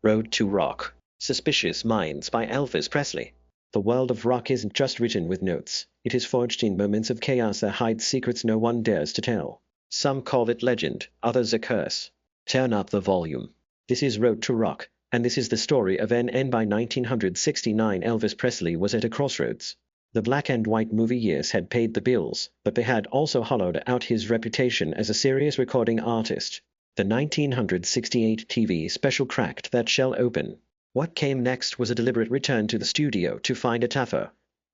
Road to Rock. Suspicious Minds by Elvis Presley. The world of rock isn't just written with notes. It is forged in moments of chaos that hide secrets no one dares to tell. Some call it legend, others a curse. Turn up the volume. This is Road to Rock, and this is the story of NN. By 1969, Elvis Presley was at a crossroads. The black and white movie years had paid the bills, but they had also hollowed out his reputation as a serious recording artist. The 1968 TV special cracked that shell open. What came next was a deliberate return to the studio to find a tougher,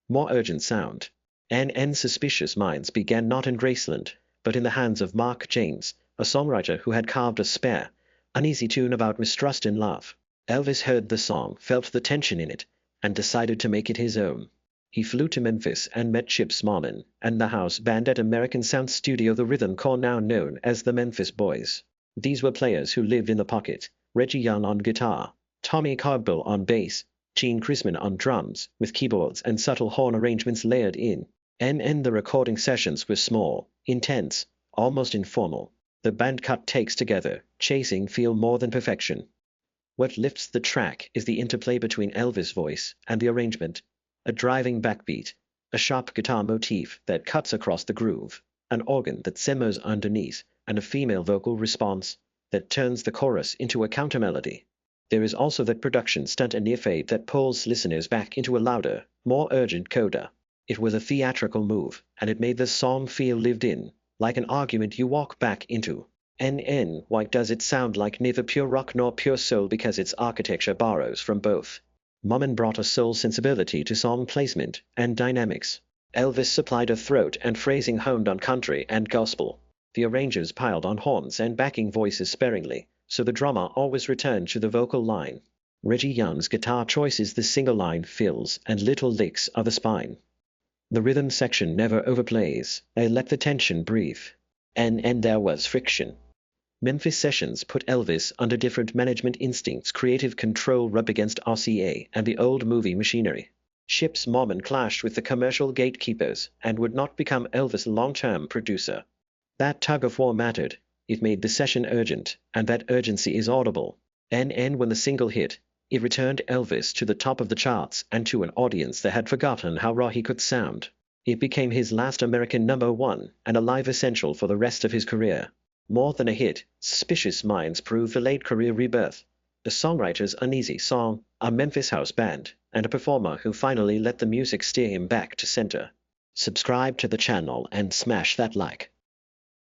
more urgent sound. NN's Suspicious Minds began not in Graceland, but in the hands of Mark James, a songwriter who had carved a spare, uneasy tune about mistrust in love. Elvis heard the song, felt the tension in it, and decided to make it his own. He flew to Memphis and met Chip Smallman and the house band at American Sound Studio, the Rhythm Corps, now known as the Memphis Boys. These were players who lived in the pocket: Reggie Young on guitar, Tommy Caldwell on bass, Gene Chrisman on drums, with keyboards and subtle horn arrangements layered in. The recording sessions were small, intense, almost informal. The band cut takes together, chasing feel more than perfection. What lifts the track is the interplay between Elvis' voice and the arrangement. A driving backbeat, a sharp guitar motif that cuts across the groove, an organ that simmers underneath, and a female vocal response that turns the chorus into a countermelody. There is also that production stunt and near fade that pulls listeners back into a louder, more urgent coda. It was a theatrical move, and it made the song feel lived in, like an argument you walk back into. Why does it sound like neither pure rock nor pure soul? Because its architecture borrows from both. Mommen brought a soul sensibility to song placement and dynamics. Elvis supplied a throat and phrasing honed on country and gospel. The arrangers piled on horns and backing voices sparingly, so the drummer always returned to the vocal line. Reggie Young's guitar choices the single line fills and little licks are the spine. The rhythm section never overplays, they let the tension breathe. And there was friction. Memphis sessions put Elvis under different management instincts. Creative control rubbed against RCA and the old movie machinery. Chip Smallman clashed with the commercial gatekeepers and would not become Elvis' long-term producer. That tug-of-war mattered. It made the session urgent, and that urgency is audible. When the single hit, it returned Elvis to the top of the charts and to an audience that had forgotten how raw he could sound. It became his last American #1 and a live essential for the rest of his career. More than a hit, Suspicious Minds proved a late career rebirth. The songwriter's uneasy song, a Memphis house band, and a performer who finally let the music steer him back to center. Subscribe to the channel and smash that like.